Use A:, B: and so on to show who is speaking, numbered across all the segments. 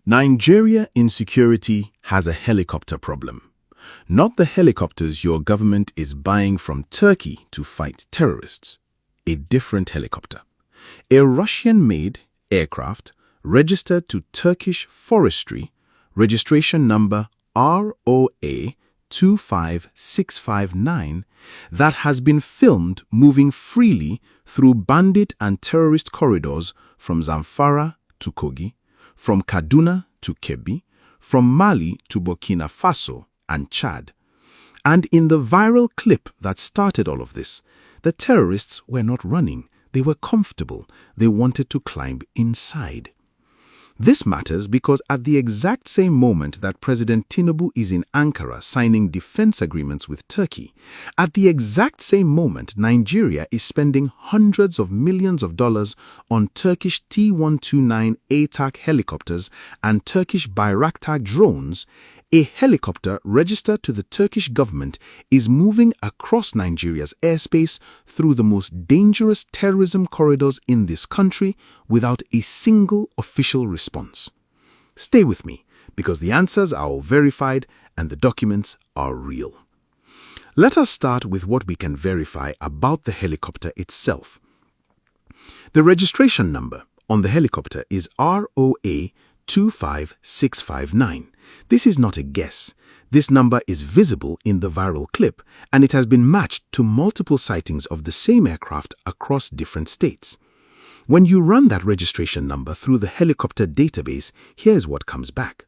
A: Nigeria insecurity has a helicopter problem. Not the helicopters your government is buying from Turkey to fight terrorists. A different helicopter. A Russian-made aircraft registered to Turkish Forestry, registration number ROA 25659, that has been filmed moving freely through bandit and terrorist corridors from Zamfara to Kogi, from Kaduna to Kebbi, from Mali to Burkina Faso and Chad. And in the viral clip that started all of this, the terrorists were not running. They were comfortable. They wanted to climb inside. This matters because at the exact same moment that President Tinubu is in Ankara signing defense agreements with Turkey, at the exact same moment Nigeria is spending hundreds of millions of dollars on Turkish T-129 ATAC helicopters and Turkish Bayraktar drones, a helicopter registered to the Turkish government is moving across Nigeria's airspace through the most dangerous terrorism corridors in this country without a single official response. Stay with me, because the answers are all verified and the documents are real. Let us start with what we can verify about the helicopter itself. The registration number on the helicopter is ROA 25659. This is not a guess. This number is visible in the viral clip, and it has been matched to multiple sightings of the same aircraft across different states. When you run that registration number through the helicopter database, here's what comes back.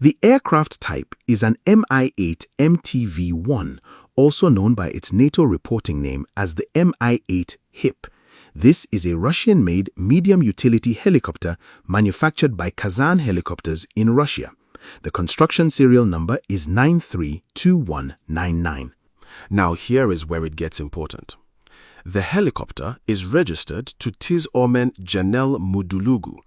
A: The aircraft type is an Mi-8 MTV-1, also known by its NATO reporting name as the Mi-8 HIP. This is a Russian-made medium-utility helicopter manufactured by Kazan Helicopters in Russia. The construction serial number is 932199. Now here is where it gets important. The helicopter is registered to Tiz Omen Genel Mudulugu.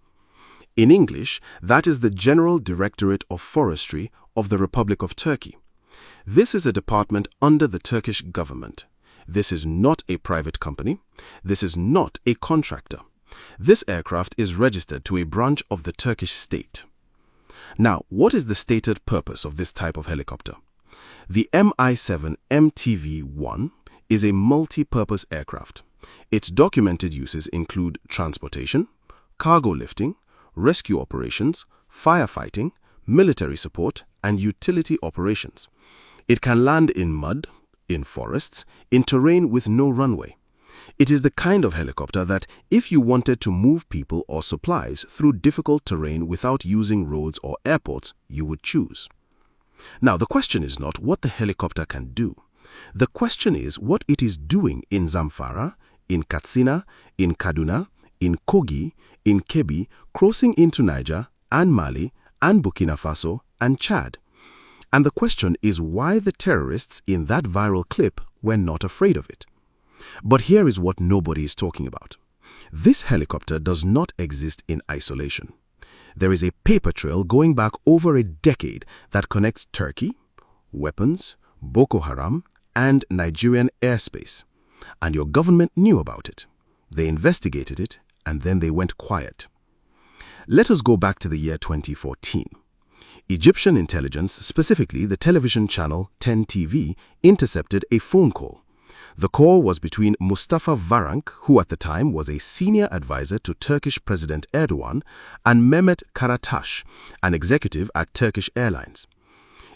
A: In English, that is the General Directorate of Forestry of the Republic of Turkey. This is a department under the Turkish government. This is not a private company. This is not a contractor. This aircraft is registered to a branch of the Turkish state. Now, what is the stated purpose of this type of helicopter? The Mi-7 MTV-1 is a multi-purpose aircraft. Its documented uses include transportation, cargo lifting, rescue operations, firefighting, military support, and utility operations. It can land in mud, in forests, in terrain with no runway. It is the kind of helicopter that, if you wanted to move people or supplies through difficult terrain without using roads or airports, you would choose. Now, the question is not what the helicopter can do. The question is what it is doing in Zamfara, in Katsina, in Kaduna, in Kogi, in Kebbi, crossing into Niger and Mali and Burkina Faso and Chad. And the question is why the terrorists in that viral clip were not afraid of it. But here is what nobody is talking about. This helicopter does not exist in isolation. There is a paper trail going back over a decade that connects Turkey, weapons, Boko Haram, and Nigerian airspace. And your government knew about it. They investigated it, and then they went quiet. Let us go back to the year 2014. Egyptian intelligence, specifically the television channel 10 TV, intercepted a phone call. The call was between Mustafa Varank, who at the time was a senior advisor to Turkish President Erdogan, and Mehmet Karataş, an executive at Turkish Airlines.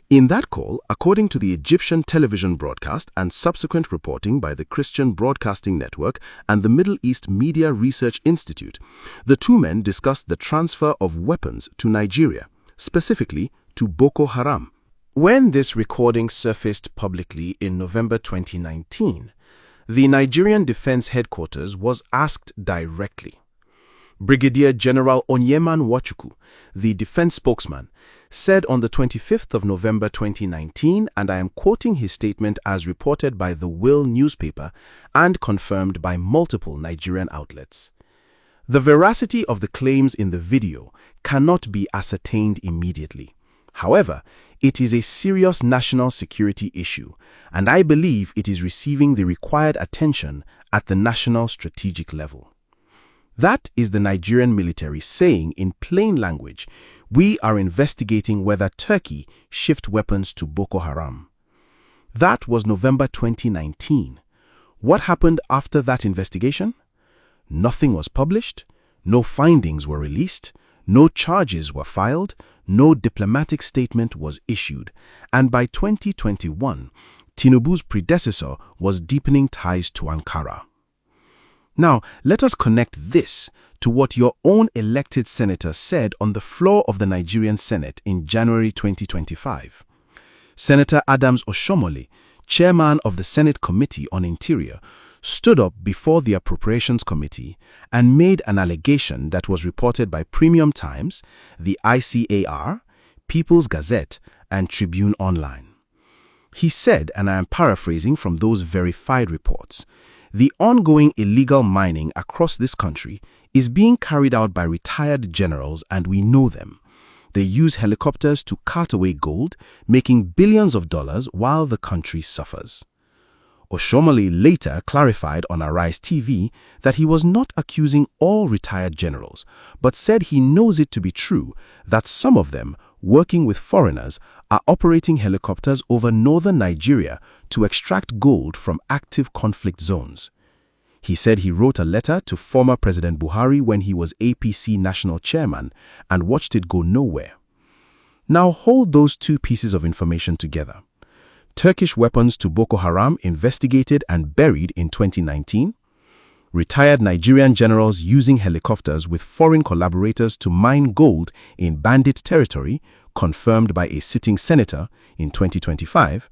A: In that call, according to the Egyptian television broadcast and subsequent reporting by the Christian Broadcasting Network and the Middle East Media Research Institute, the two men discussed the transfer of weapons to Nigeria, specifically to Boko Haram. When this recording surfaced publicly in November 2019, the Nigerian Defense Headquarters was asked directly. Brigadier General Onyeman Nwachukwu, the defense spokesman, said on the 25th of November 2019, and I am quoting his statement as reported by the Will newspaper and confirmed by multiple Nigerian outlets. The veracity of the claims in the video cannot be ascertained immediately. However, it is a serious national security issue, and I believe it is receiving the required attention at the national strategic level. That is the Nigerian military saying in plain language, we are investigating whether Turkey shipped weapons to Boko Haram. That was November 2019. What happened after that investigation? Nothing was published, no findings were released, no charges were filed, no diplomatic statement was issued, and by 2021, Tinubu's predecessor was deepening ties to Ankara. Now, let us connect this to what your own elected senator said on the floor of the Nigerian Senate in January 2025. Senator Adams Oshomole, chairman of the Senate Committee on Interior, stood up before the Appropriations Committee and made an allegation that was reported by Premium Times, the ICAR, People's Gazette, and Tribune Online. He said, and I am paraphrasing from those verified reports, the ongoing illegal mining across this country is being carried out by retired generals, and we know them. They use helicopters to cart away gold, making billions of dollars while the country suffers. Oshomole later clarified on Arise TV that he was not accusing all retired generals, but said he knows it to be true that some of them, working with foreigners, are operating helicopters over northern Nigeria to extract gold from active conflict zones. He said he wrote a letter to former President Buhari when he was APC national chairman and watched it go nowhere. Now hold those two pieces of information together. Turkish weapons to Boko Haram investigated and buried in 2019. Retired Nigerian generals using helicopters with foreign collaborators to mine gold in bandit territory, confirmed by a sitting senator in 2025.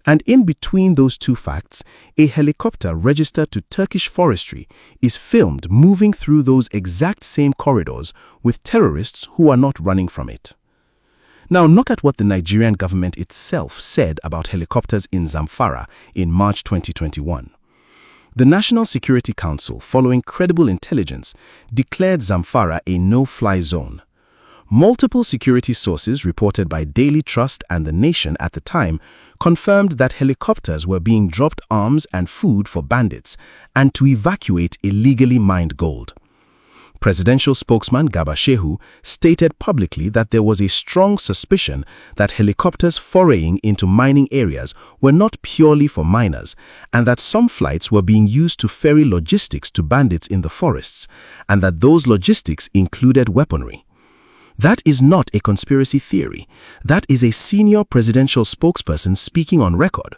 A: And in between those two facts, a helicopter registered to Turkish forestry is filmed moving through those exact same corridors with terrorists who are not running from it. Now look at what the Nigerian government itself said about helicopters in Zamfara in March 2021. The National Security Council, following credible intelligence, declared Zamfara a no-fly zone. Multiple security sources reported by Daily Trust and The Nation at the time confirmed that helicopters were being dropped arms and food for bandits and to evacuate illegally mined gold. Presidential spokesman Garba Shehu stated publicly that there was a strong suspicion that helicopters foraying into mining areas were not purely for miners, and that some flights were being used to ferry logistics to bandits in the forests, and that those logistics included weaponry. That is not a conspiracy theory. That is a senior presidential spokesperson speaking on record.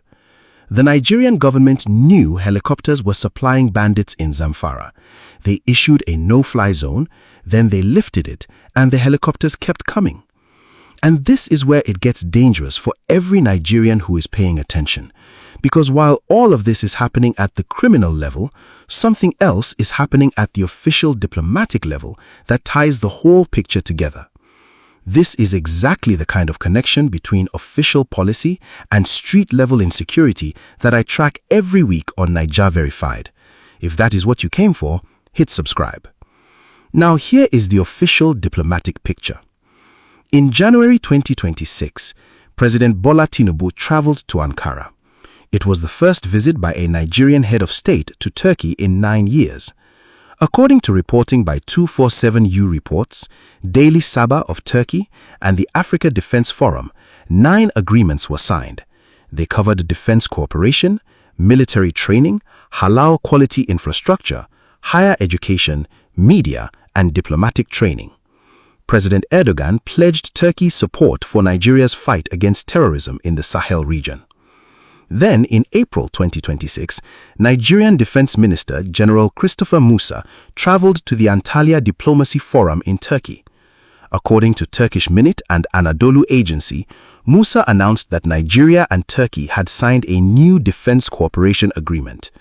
A: The Nigerian government knew helicopters were supplying bandits in Zamfara. They issued a no-fly zone, then they lifted it, and the helicopters kept coming. And this is where it gets dangerous for every Nigerian who is paying attention. Because while all of this is happening at the criminal level, something else is happening at the official diplomatic level that ties the whole picture together. This is exactly the kind of connection between official policy and street-level insecurity that I track every week on Naija Verified. If that is what you came for, hit subscribe. Now here is the official diplomatic picture. In January 2026, President Bola Tinubu traveled to Ankara. It was the first visit by a Nigerian head of state to Turkey in 9 years. According to reporting by 247U Reports, Daily Sabah of Turkey, and the Africa Defense Forum, 9 agreements were signed. They covered defense cooperation, military training, halal quality infrastructure, higher education, media, and diplomatic training. President Erdogan pledged Turkey's support for Nigeria's fight against terrorism in the Sahel region. Then, in April 2026, Nigerian Defense Minister General Christopher Musa traveled to the Antalya Diplomacy Forum in Turkey. According to Turkish Minute and Anadolu Agency, Musa announced that Nigeria and Turkey had signed a new defense cooperation agreement.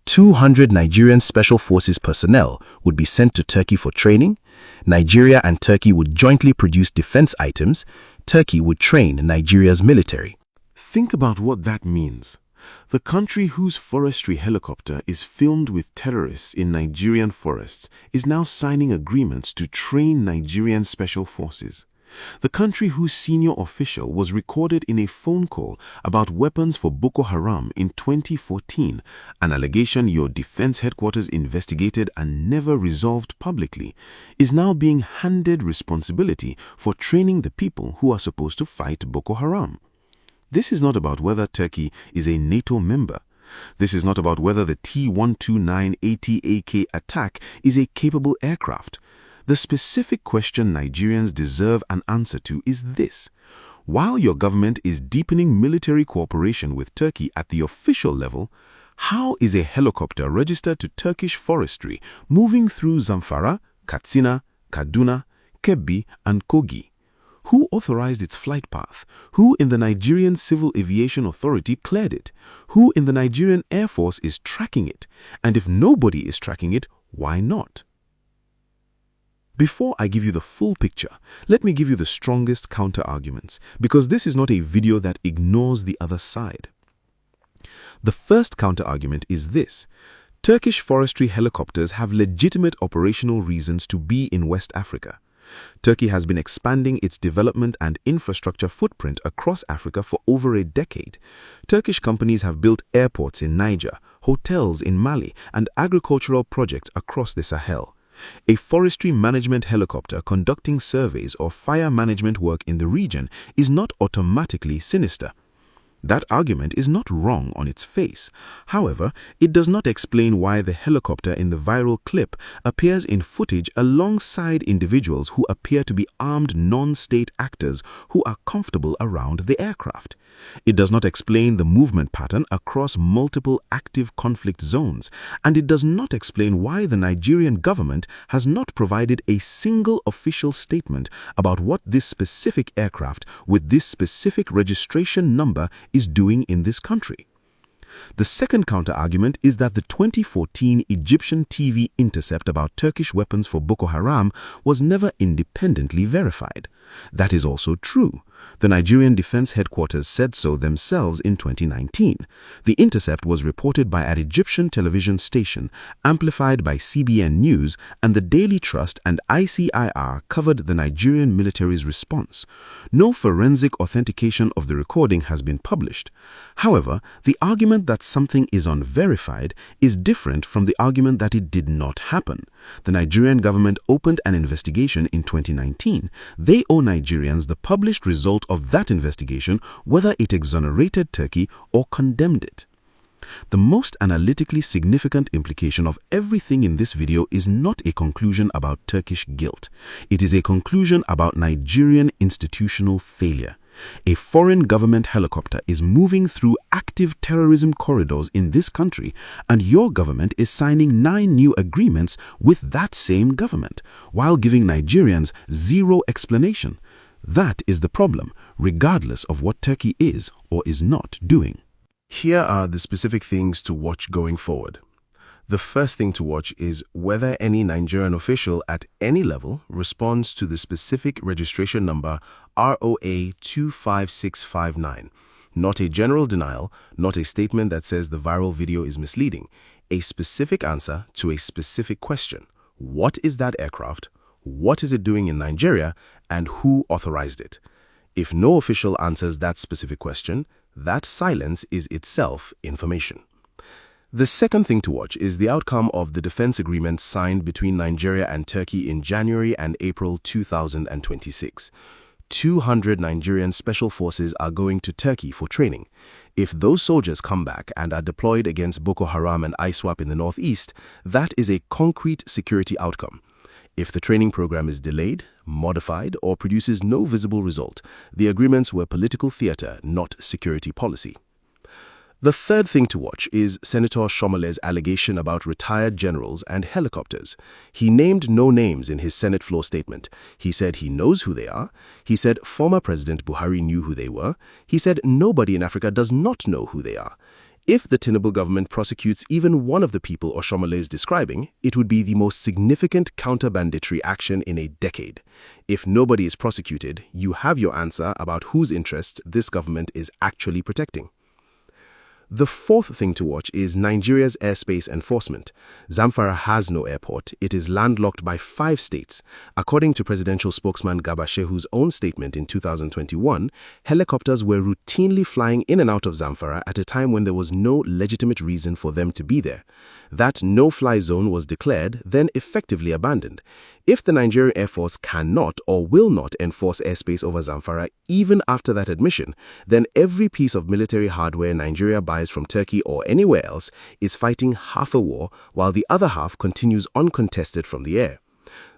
A: 200 Nigerian Special Forces personnel would be sent to Turkey for training. Nigeria and Turkey would jointly produce defense items. Turkey would train Nigeria's military.
B: Think about what that means. The country whose forestry helicopter is filmed with terrorists in Nigerian forests is now signing agreements to train Nigerian special forces. The country whose senior official was recorded in a phone call about weapons for Boko Haram in 2014, an allegation your defense headquarters investigated and never resolved publicly, is now being handed responsibility for training the people who are supposed to fight Boko Haram. This is not about whether Turkey is a NATO member. This is not about whether the T-129 ATAK attack is a capable aircraft. The specific question Nigerians deserve an answer to is this: while your government is deepening military cooperation with Turkey at the official level, how is a helicopter registered to Turkish forestry moving through Zamfara, Katsina, Kaduna, Kebbi, and Kogi? Who authorized its flight path? Who in the Nigerian Civil Aviation Authority cleared it? Who in the Nigerian Air Force is tracking it? And if nobody is tracking it, why not? Before I give you the full picture, let me give you the strongest counter-arguments, because this is not a video that ignores the other side. The first counter-argument is this: Turkish forestry helicopters have legitimate operational reasons to be in West Africa. Turkey has been expanding its development and infrastructure footprint across Africa for over a decade. Turkish companies have built airports in Niger, hotels in Mali, and agricultural projects across the Sahel. A forestry management helicopter conducting surveys or fire management work in the region is not automatically sinister. That argument is not wrong on its face. However, it does not explain why the helicopter in the viral clip appears in footage alongside individuals who appear to be armed non-state actors who are comfortable around the aircraft. It does not explain the movement pattern across multiple active conflict zones, and it does not explain why the Nigerian government has not provided a single official statement about what this specific aircraft with this specific registration number is doing in this country. The second counter-argument is that the 2014 Egyptian TV intercept about Turkish weapons for Boko Haram was never independently verified. That is also true. The Nigerian Defense Headquarters said so themselves in 2019. The intercept was reported by an Egyptian television station, amplified by CBN News, and the Daily Trust and ICIR covered the Nigerian military's response. No forensic authentication of the recording has been published. However, the argument that something is unverified is different from the argument that it did not happen. The Nigerian government opened an investigation in 2019. They owe Nigerians the published result of that investigation, whether it exonerated Turkey or condemned it. The most analytically significant implication of everything in this video is not a conclusion about Turkish guilt. It is a conclusion about Nigerian institutional failure. A foreign government helicopter is moving through active terrorism corridors in this country, and your government is signing 9 new agreements with that same government, while giving Nigerians zero explanation. That is the problem, regardless of what Turkey is or is not doing.
A: Here are the specific things to watch going forward. The first thing to watch is whether any Nigerian official at any level responds to the specific registration number ROA 25659. Not a general denial, not a statement that says the viral video is misleading. A specific answer to a specific question. What is that aircraft? What is it doing in Nigeria? And who authorized it? If no official answers that specific question, that silence is itself information. The second thing to watch is the outcome of the defense agreement signed between Nigeria and Turkey in January and April 2026. 200 Nigerian special forces are going to Turkey for training. If those soldiers come back and are deployed against Boko Haram and ISWAP in the northeast, that is a concrete security outcome. If the training program is delayed, modified, or produces no visible result, the agreements were political theater, not security policy. The third thing to watch is Senator Shomole's allegation about retired generals and helicopters. He named no names in his Senate floor statement. He said he knows who they are. He said former President Buhari knew who they were. He said nobody in Africa does not know who they are. If the Tinubu government prosecutes even one of the people Oshomole is describing, it would be the most significant counter-banditry action in a decade. If nobody is prosecuted, you have your answer about whose interests this government is actually protecting. The fourth thing to watch is Nigeria's airspace enforcement. Zamfara has no airport. It is landlocked by 5 states. According to presidential spokesman Gabashehu's own statement in 2021, helicopters were routinely flying in and out of Zamfara at a time when there was no legitimate reason for them to be there. That no-fly zone was declared, then effectively abandoned. If the Nigerian Air Force cannot or will not enforce airspace over Zamfara even after that admission, then every piece of military hardware Nigeria buys from Turkey or anywhere else is fighting half a war while the other half continues uncontested from the air.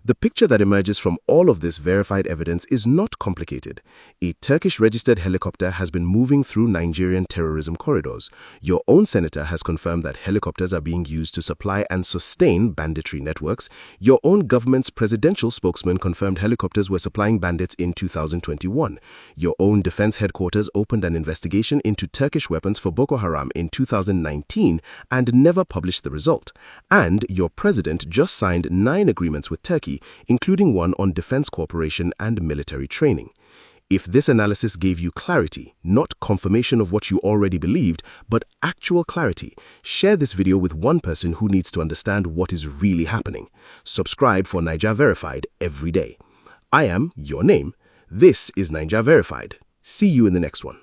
A: The picture that emerges from all of this verified evidence is not complicated. A Turkish-registered helicopter has been moving through Nigerian terrorism corridors. Your own senator has confirmed that helicopters are being used to supply and sustain banditry networks. Your own government's presidential spokesman confirmed helicopters were supplying bandits in 2021. Your own defense headquarters opened an investigation into Turkish weapons for Boko Haram in 2019 and never published the result. And your president just signed 9 agreements with Turkey, including one on defense cooperation and military training. If this analysis gave you clarity, not confirmation of what you already believed, but actual clarity, share this video with one person who needs to understand what is really happening. Subscribe for Naija Verified every day. I am your name. This is Naija Verified. See you in the next one.